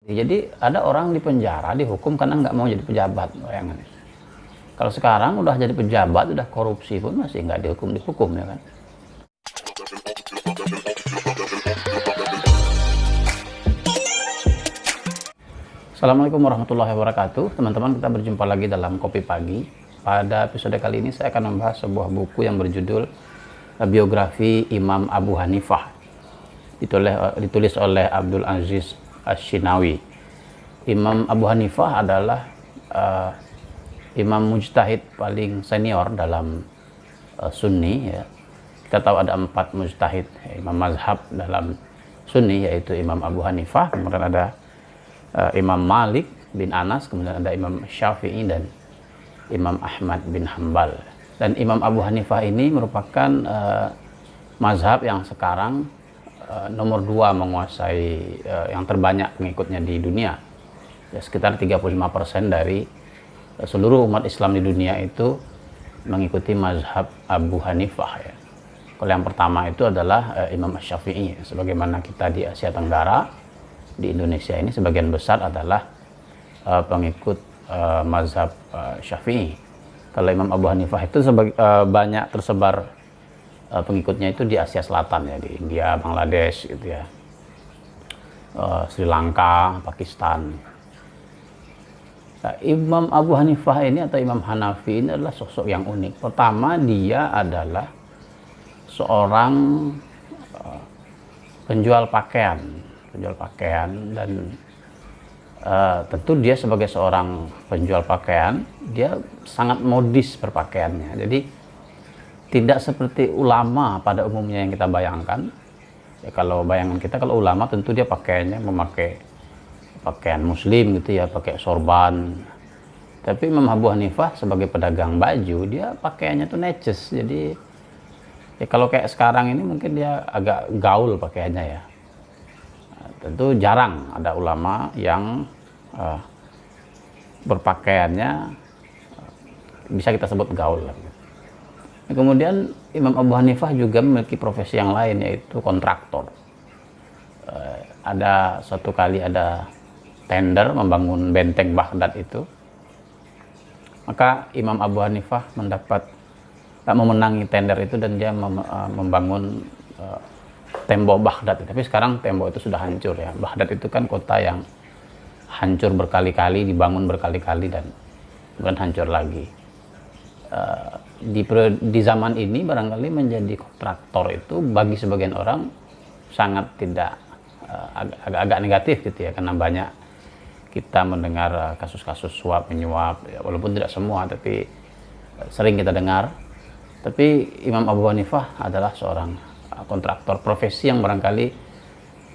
Jadi ada orang di penjara dihukum karena nggak mau jadi pejabat, bayangkan. Kalau sekarang udah jadi pejabat, udah korupsi pun masih nggak dihukum ya kan. Assalamualaikum warahmatullahi wabarakatuh. Teman-teman, kita berjumpa lagi dalam Kopi Pagi. Pada episode kali ini saya akan membahas sebuah buku yang berjudul Biografi Imam Abu Hanifah, ditulis oleh Abdul Aziz Ash-Shinawi. Imam Abu Hanifah adalah imam mujtahid paling senior dalam Sunni ya. Kita tahu ada 4 mujtahid imam mazhab dalam Sunni, yaitu Imam Abu Hanifah, kemudian ada Imam Malik bin Anas, kemudian ada Imam Syafi'i dan Imam Ahmad bin Hambal. Dan Imam Abu Hanifah ini merupakan mazhab yang sekarang nomor 2 menguasai yang terbanyak pengikutnya di dunia. Ya, sekitar 35% dari seluruh umat Islam di dunia itu mengikuti mazhab Abu Hanifah ya. Kalau yang pertama itu adalah Imam Syafi'i. Sebagaimana kita di Asia Tenggara, di Indonesia ini sebagian besar adalah pengikut mazhab Syafi'i. Kalau Imam Abu Hanifah itu banyak tersebar pengikutnya itu di Asia Selatan ya, di India, Bangladesh gitu ya, Sri Lanka, Pakistan. Nah, Imam Abu Hanifah ini atau Imam Hanafi ini adalah sosok yang unik. Pertama, dia adalah seorang penjual pakaian dan tentu dia sebagai seorang penjual pakaian, dia sangat modis berpakaiannya. Jadi tidak seperti ulama pada umumnya yang kita bayangkan. Ya, kalau bayangan kita, kalau ulama tentu dia pakaiannya memakai pakaian muslim gitu ya, pakai sorban. Tapi Imam Abu Hanifah sebagai pedagang baju, dia pakaiannya tuh neces. Jadi ya kalau kayak sekarang ini mungkin dia agak gaul pakaiannya ya. Tentu jarang ada ulama yang berpakaiannya bisa kita sebut gaul. Kemudian Imam Abu Hanifah juga memiliki profesi yang lain, yaitu kontraktor. Ada suatu kali ada tender membangun benteng Baghdad itu, maka Imam Abu Hanifah memenangi tender itu dan dia membangun tembok Baghdad. Tapi sekarang tembok itu sudah hancur ya. Baghdad itu kan kota yang hancur berkali-kali, dibangun berkali-kali dan kemudian hancur lagi. Di zaman ini barangkali menjadi kontraktor itu bagi sebagian orang sangat tidak agak negatif gitu ya, karena banyak kita mendengar kasus-kasus suap menyuap ya, walaupun tidak semua tapi sering kita dengar. Tapi Imam Abu Hanifah adalah seorang kontraktor, profesi yang barangkali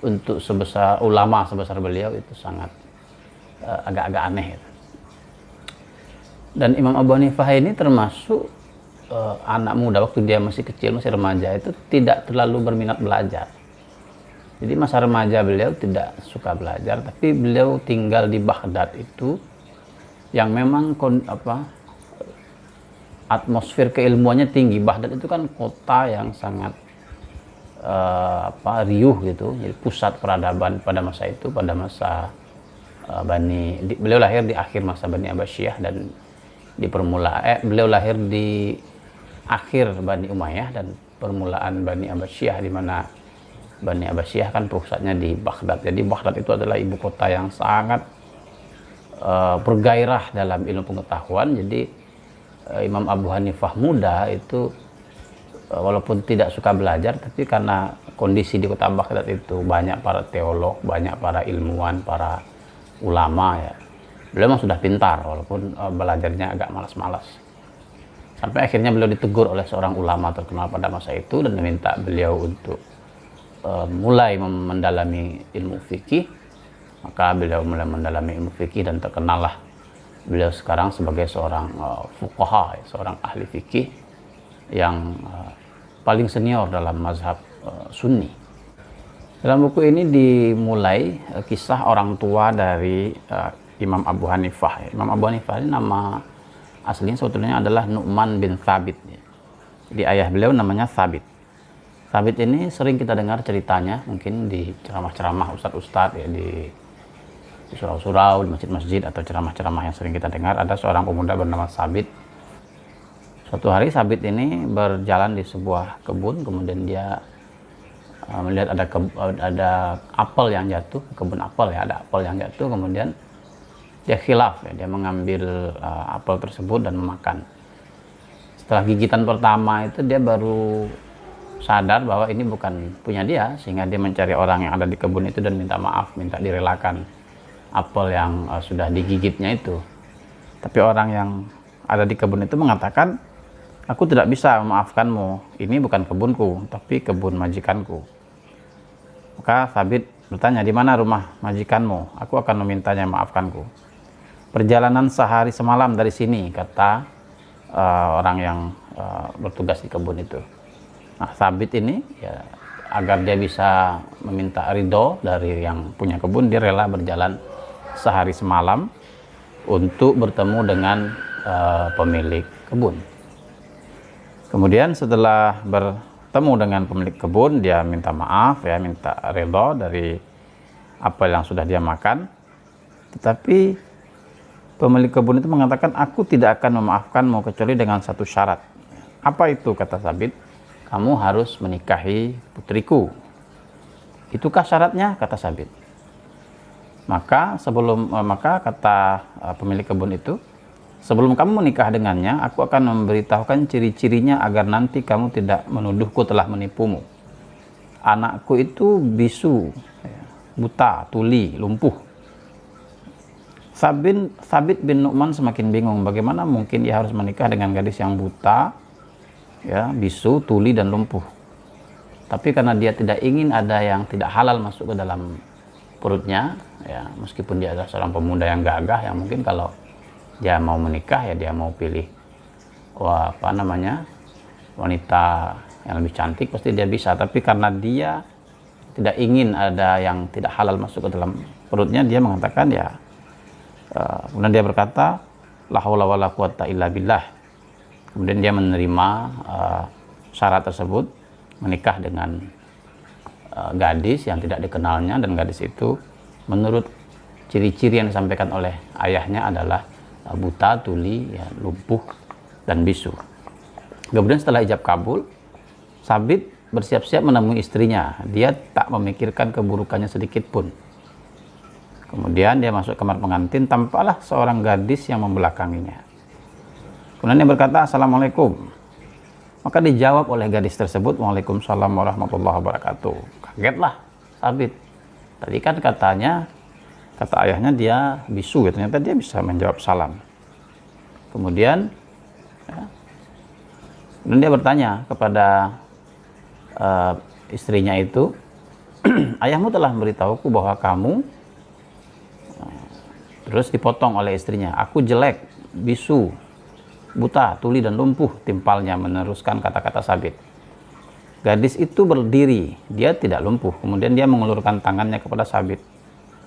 untuk ulama sebesar beliau itu sangat agak-agak aneh gitu. Dan Imam Abu Hanifah ini termasuk anak muda, waktu dia masih kecil, masih remaja, itu tidak terlalu berminat belajar. Jadi masa remaja beliau tidak suka belajar, tapi beliau tinggal di Baghdad itu yang memang atmosfer keilmuannya tinggi. Baghdad itu kan kota yang sangat riuh gitu, jadi pusat peradaban pada masa itu, pada masa beliau lahir di akhir masa Bani Abbasiyah dan beliau lahir di akhir Bani Umayyah dan permulaan Bani Abbasiyah, di mana Bani Abbasiyah kan pusatnya di Baghdad. Jadi Baghdad itu adalah ibu kota yang sangat bergairah dalam ilmu pengetahuan. Jadi Imam Abu Hanifah muda itu walaupun tidak suka belajar, tapi karena kondisi di kota Baghdad itu banyak para teolog, banyak para ilmuwan, para ulama ya, beliau memang sudah pintar walaupun belajarnya agak malas-malas. Sampai akhirnya beliau ditegur oleh seorang ulama terkenal pada masa itu dan meminta beliau untuk mulai mendalami ilmu fikih. Maka beliau mulai mendalami ilmu fikih dan terkenallah beliau sekarang sebagai seorang fuqaha, seorang ahli fikih yang paling senior dalam mazhab Sunni. Dalam buku ini dimulai kisah orang tua dari Imam Abu Hanifah. Imam Abu Hanifah ini nama aslinya sebetulnya adalah Nu'man bin Thabit. Jadi ayah beliau namanya Thabit. Thabit ini sering kita dengar ceritanya mungkin di ceramah-ceramah ustadz-ustadz ya, di di surau-surau, di masjid-masjid atau ceramah-ceramah yang sering kita dengar, ada seorang pemuda bernama Sabit. Suatu hari Sabit ini berjalan di sebuah kebun, kemudian dia melihat ada apel yang jatuh, kebun apel ya, ada apel yang jatuh, kemudian dia khilaf ya, dia mengambil apel tersebut dan memakan. Setelah gigitan pertama itu dia baru sadar bahwa ini bukan punya dia, sehingga dia mencari orang yang ada di kebun itu dan minta maaf, minta direlakan apel yang sudah digigitnya itu. Tapi orang yang ada di kebun itu mengatakan, aku tidak bisa memaafkanmu, ini bukan kebunku, tapi kebun majikanku. Maka Sabit bertanya, di mana rumah majikanmu? Aku akan memintanya maafkanku. Perjalanan sehari semalam dari sini, kata orang yang bertugas di kebun itu. Nah, Sabit ini ya, agar dia bisa meminta ridho dari yang punya kebun, dia rela berjalan sehari semalam untuk bertemu dengan pemilik kebun. Kemudian setelah bertemu dengan pemilik kebun, dia minta maaf ya, minta ridho dari apa yang sudah dia makan. Tetapi pemilik kebun itu mengatakan, aku tidak akan memaafkanmu kecuali dengan satu syarat. Apa itu, kata Sabit? Kamu harus menikahi putriku. Itukah syaratnya, kata Sabit. Maka kata pemilik kebun itu, sebelum kamu menikah dengannya, aku akan memberitahukan ciri-cirinya agar nanti kamu tidak menuduhku telah menipumu. Anakku itu bisu, buta, tuli, lumpuh. Sabit bin Nu'man semakin bingung, bagaimana mungkin ia harus menikah dengan gadis yang buta, ya, bisu, tuli, dan lumpuh. Tapi karena dia tidak ingin ada yang tidak halal masuk ke dalam perutnya, ya, meskipun dia adalah seorang pemuda yang gagah, yang mungkin kalau dia mau menikah ya dia mau pilih wanita yang lebih cantik, pasti dia bisa. Tapi karena dia tidak ingin ada yang tidak halal masuk ke dalam perutnya, dia mengatakan ya, kemudian dia berkata, la haula wala quwata illa billah. Kemudian dia menerima syarat tersebut, menikah dengan gadis yang tidak dikenalnya, dan gadis itu menurut ciri-ciri yang disampaikan oleh ayahnya adalah buta, tuli, ya, lumpuh, dan bisu. Kemudian setelah ijab kabul, Sabit bersiap-siap menemui istrinya. Dia tak memikirkan keburukannya sedikit pun. Kemudian dia masuk kamar pengantin, tampaklah seorang gadis yang membelakanginya. Kemudian dia berkata, Assalamualaikum. Maka dijawab oleh gadis tersebut, Waalaikumsalam warahmatullahi wabarakatuh. Kagetlah Sabit. Tadi kan kata ayahnya dia bisu, ternyata dia bisa menjawab salam. Kemudian dia bertanya kepada istrinya itu, ayahmu telah memberitahuku bahwa kamu, terus dipotong oleh istrinya, aku jelek, bisu, buta, tuli, dan lumpuh, timpalnya meneruskan kata-kata Sabit. Gadis itu berdiri, dia tidak lumpuh. Kemudian dia mengulurkan tangannya kepada Sabit.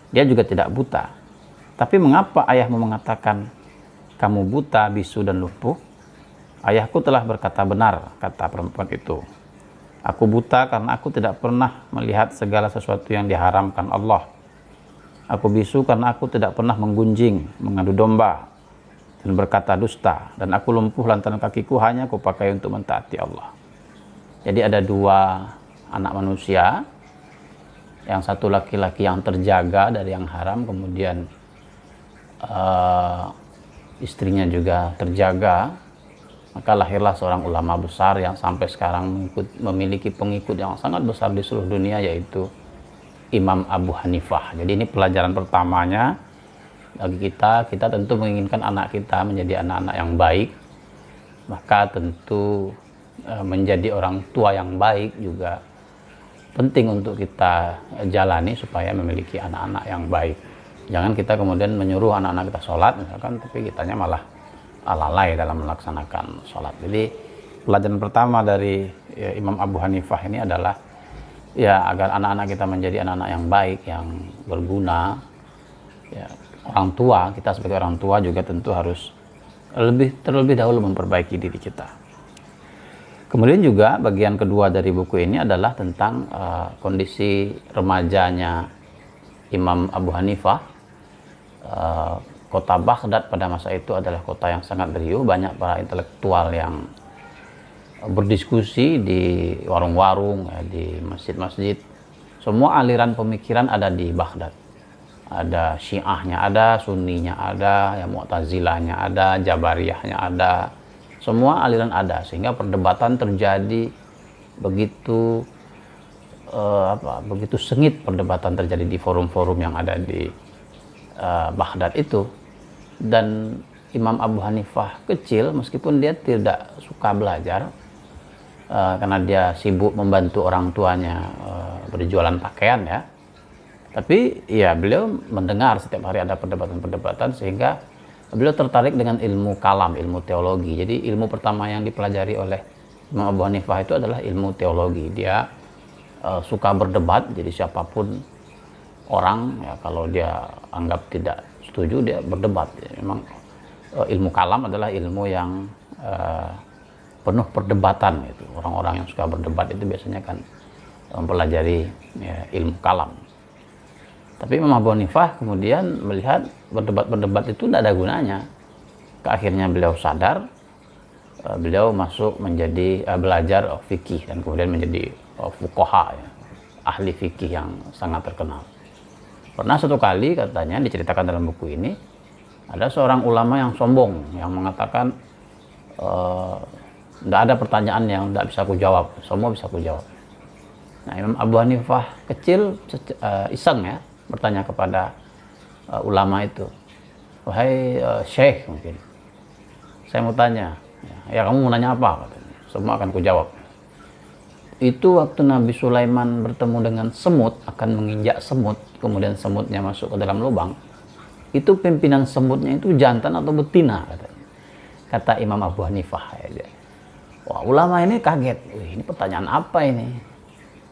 Dia juga tidak buta. Tapi mengapa ayahmu mengatakan kamu buta, bisu, dan lumpuh? Ayahku telah berkata benar, kata perempuan itu. Aku buta karena aku tidak pernah melihat segala sesuatu yang diharamkan Allah. Aku bisu karena aku tidak pernah menggunjing, mengadu domba, dan berkata dusta, dan aku lumpuh lantaran kakiku hanya kupakai untuk mentaati Allah. Jadi ada dua anak manusia, yang satu laki-laki yang terjaga dari yang haram, kemudian istrinya juga terjaga, maka lahirlah seorang ulama besar yang sampai sekarang memiliki pengikut yang sangat besar di seluruh dunia, yaitu Imam Abu Hanifah. Jadi ini pelajaran pertamanya bagi kita tentu menginginkan anak kita menjadi anak-anak yang baik, maka tentu menjadi orang tua yang baik juga penting untuk kita jalani supaya memiliki anak-anak yang baik. Jangan kita kemudian menyuruh anak-anak kita sholat misalkan, tapi kitanya malah lalai dalam melaksanakan sholat. Jadi pelajaran pertama dari Imam Abu Hanifah ini adalah ya, agar anak-anak kita menjadi anak-anak yang baik, yang berguna. Ya, orang tua, kita sebagai orang tua juga tentu harus terlebih dahulu memperbaiki diri kita. Kemudian juga bagian kedua dari buku ini adalah tentang kondisi remajanya Imam Abu Hanifah Kota Baghdad pada masa itu adalah kota yang sangat riuh, banyak para intelektual yang berdiskusi di warung-warung, ya, di masjid-masjid. Semua aliran pemikiran ada di Baghdad. Ada Syiahnya ada, Sunninya ada, ya Mu'tazilahnya ada, Jabariyahnya ada. Semua aliran ada, sehingga perdebatan terjadi begitu begitu sengit, perdebatan terjadi di forum-forum yang ada di Baghdad itu. Dan Imam Abu Hanifah kecil, meskipun dia tidak suka belajar karena dia sibuk membantu orang tuanya berjualan pakaian, ya, tapi ya beliau mendengar setiap hari ada perdebatan-perdebatan, sehingga beliau tertarik dengan ilmu kalam, ilmu teologi. Jadi ilmu pertama yang dipelajari oleh Imam Abu Hanifah itu adalah ilmu teologi. Dia suka berdebat, jadi siapapun orang, ya, kalau dia anggap tidak setuju, dia berdebat. Memang ilmu kalam adalah ilmu yang penuh perdebatan gitu. Orang-orang yang suka berdebat itu biasanya kan mempelajari, ya, ilmu kalam. Tapi Imam Abu Hanifah kemudian melihat berdebat-berdebat itu tidak ada gunanya. Akhirnya beliau sadar, beliau masuk menjadi belajar fikih dan kemudian menjadi fuqaha, ya, ahli fikih yang sangat terkenal. Pernah satu kali, katanya diceritakan dalam buku ini, ada seorang ulama yang sombong yang mengatakan tidak ada pertanyaan yang tidak bisa aku jawab, semua bisa aku jawab. Nah, Imam Abu Hanifah kecil iseng, ya, bertanya kepada ulama itu, wahai syekh, mungkin saya mau tanya, ya kamu mau nanya apa? Katanya, semua akan ku jawab. Itu waktu Nabi Sulaiman bertemu dengan semut, akan menginjak semut, kemudian semutnya masuk ke dalam lubang, itu pimpinan semutnya itu jantan atau betina, katanya. Kata Imam Abu Hanifah, ya. Wah, ulama ini kaget, wih, ini pertanyaan apa ini?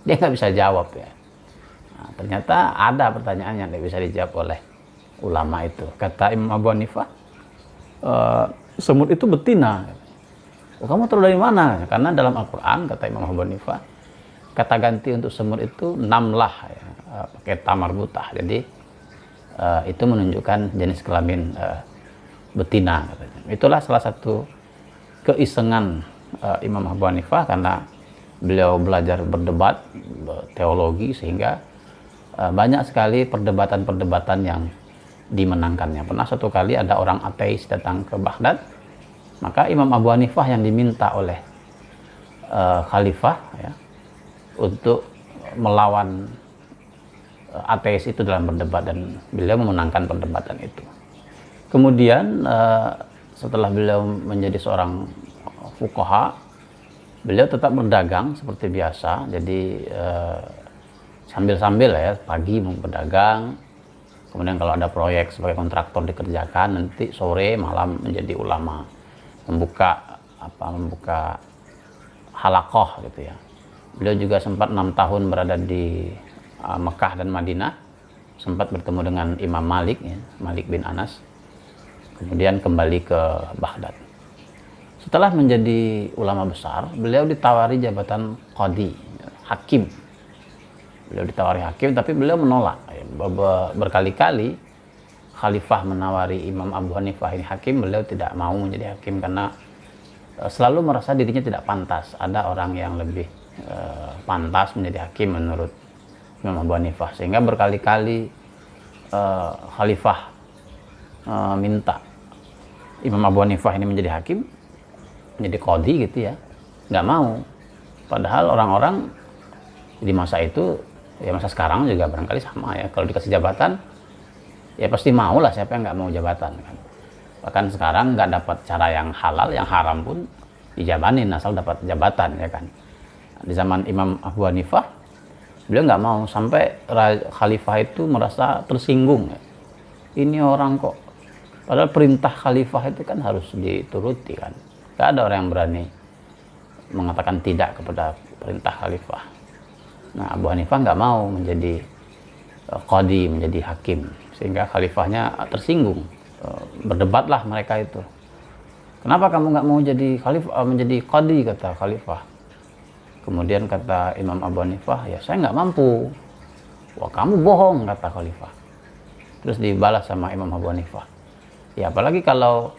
Dia nggak bisa jawab, ya. Nah, ternyata ada pertanyaan yang tidak bisa dijawab oleh ulama itu. Kata Imam Abu Hanifah, semut itu betina. Oh, kamu tahu dari mana? Karena dalam Al-Quran, kata Imam Abu Hanifah, kata ganti untuk semut itu namlah, ya, pakai tamar butah. Jadi itu menunjukkan jenis kelamin betina, katanya. Itulah salah satu keisengan Imam Abu Hanifah, karena beliau belajar berdebat teologi, sehingga banyak sekali perdebatan-perdebatan yang dimenangkannya. Pernah satu kali ada orang ateis datang ke Baghdad, maka Imam Abu Hanifah yang diminta oleh khalifah, ya, untuk melawan ateis itu dalam berdebat, dan beliau memenangkan perdebatan itu. Kemudian setelah beliau menjadi seorang fuqaha, beliau tetap berdagang seperti biasa. Jadi sambil-sambil, ya, pagi mau berdagang, kemudian kalau ada proyek sebagai kontraktor dikerjakan, nanti sore malam menjadi ulama, membuka halaqah gitu, ya. Beliau juga sempat 6 tahun berada di Mekah dan Madinah, sempat bertemu dengan Imam Malik, ya, Malik bin Anas, kemudian kembali ke Baghdad. Setelah menjadi ulama besar, beliau ditawari jabatan qadi, hakim. Beliau ditawari hakim, tapi beliau menolak. Berkali-kali khalifah menawari Imam Abu Hanifah ini hakim, beliau tidak mau menjadi hakim karena selalu merasa dirinya tidak pantas. Ada orang yang lebih pantas menjadi hakim menurut Imam Abu Hanifah, sehingga berkali-kali khalifah minta Imam Abu Hanifah ini menjadi hakim, menjadi qadi gitu, ya, nggak mau. Padahal orang-orang di masa itu, ya masa sekarang juga barangkali sama, ya, kalau dikasih jabatan ya pasti mau lah, siapa yang nggak mau jabatan, kan. Bahkan sekarang nggak dapat cara yang halal, yang haram pun dijabanin asal dapat jabatan, ya kan. Di zaman Imam Abu Hanifah, beliau nggak mau, sampai khalifah itu merasa tersinggung, ya. Ini orang kok, padahal perintah khalifah itu kan harus dituruti, kan. Nggak ada orang yang berani mengatakan tidak kepada perintah khalifah. Nah, Abu Hanifah nggak mau menjadi qadi, menjadi hakim, sehingga khalifahnya tersinggung. Berdebatlah mereka itu. Kenapa kamu nggak mau jadi khalifah, menjadi qadi, kata khalifah. Kemudian kata Imam Abu Hanifah, ya saya nggak mampu. Wah, kamu bohong, kata khalifah. terus dibalas sama Imam Abu Hanifah. Ya apalagi kalau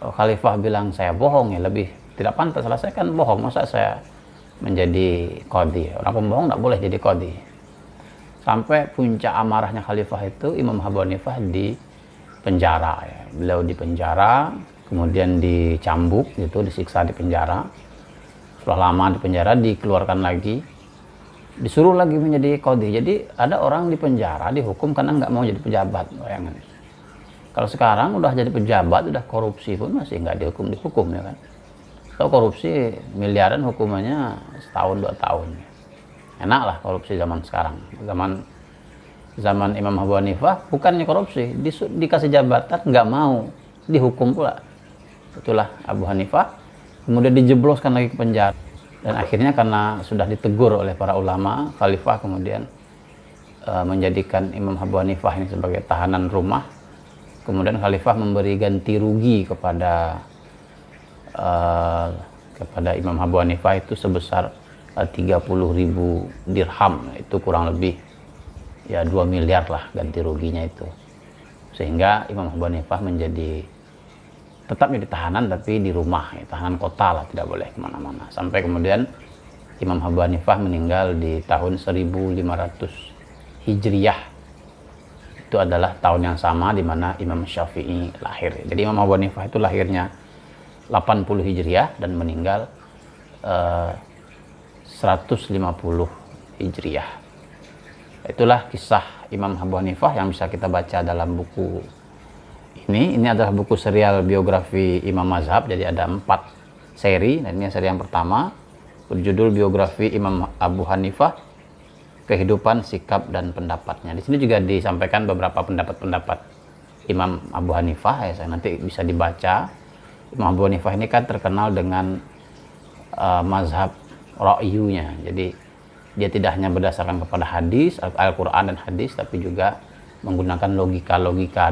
khalifah bilang saya bohong, ya lebih tidak pantas lah, saya kan bohong, masa saya menjadi qadhi. Orang pembohong tidak boleh jadi qadhi. Sampai puncak amarahnya khalifah itu Imam Abu Hanifah di penjara ya. Beliau di penjara, kemudian dicambuk gitu, disiksa di penjara. Setelah lama di penjara dikeluarkan lagi, disuruh lagi menjadi qadhi. Jadi ada orang di penjara dihukum karena nggak mau jadi pejabat, bayangkan. Kalau sekarang udah jadi pejabat, udah korupsi pun masih nggak dihukum ya kan. Kalau korupsi miliaran hukumannya setahun 2 tahun. Enak lah korupsi zaman sekarang. Zaman Imam Abu Hanifah bukannya korupsi, dikasih jabatan nggak mau, dihukum pula. Itulah Abu Hanifah, kemudian dijebloskan lagi ke penjara. Dan akhirnya karena sudah ditegur oleh para ulama, khalifah kemudian menjadikan Imam Abu Hanifah ini sebagai tahanan rumah. Kemudian khalifah memberi ganti rugi kepada Imam Abu Hanifah itu sebesar 30.000 dirham, itu kurang lebih ya 2 miliar lah ganti ruginya itu. Sehingga Imam Abu Hanifah tetap menjadi tahanan tapi di rumah, ya, tahanan kota lah, tidak boleh kemana-mana. Sampai kemudian Imam Abu Hanifah meninggal di tahun 1500 Hijriyah. Itu adalah tahun yang sama di mana Imam Syafi'i lahir. Jadi Imam Abu Hanifah itu lahirnya 80 Hijriah dan meninggal 150 Hijriah. Itulah kisah Imam Abu Hanifah yang bisa kita baca dalam buku ini. Ini adalah buku serial biografi Imam Mazhab, jadi ada 4 seri. Dan ini seri yang pertama berjudul Biografi Imam Abu Hanifah, Kehidupan, Sikap, dan Pendapatnya. Di sini juga disampaikan beberapa pendapat-pendapat Imam Abu Hanifah ya, saya nanti bisa dibaca. Imam Abu Hanifah ini kan terkenal dengan mazhab ra'yunya. Jadi dia tidak hanya berdasarkan kepada hadis, Al-Quran dan hadis, tapi juga menggunakan logika-logika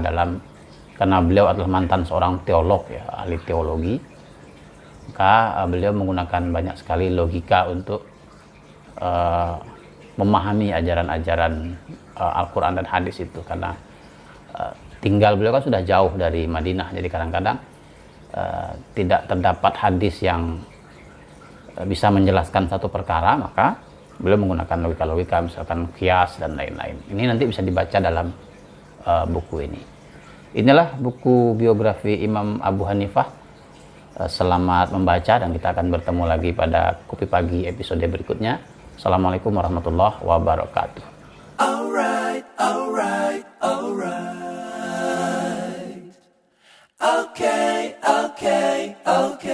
karena beliau adalah mantan seorang teolog ya, ahli teologi. Maka beliau menggunakan banyak sekali logika untuk memahami ajaran-ajaran Al-Quran dan hadis itu, karena tinggal beliau kan sudah jauh dari Madinah, jadi kadang-kadang tidak terdapat hadis yang bisa menjelaskan satu perkara, maka beliau menggunakan logika-logika, misalkan qiyas dan lain-lain. Ini nanti bisa dibaca dalam buku ini. Inilah buku biografi Imam Abu Hanifah. Selamat membaca dan kita akan bertemu lagi pada Kopi Pagi episode berikutnya. Assalamualaikum warahmatullahi wabarakatuh. Alright, alright, alright. Okay, okay, okay.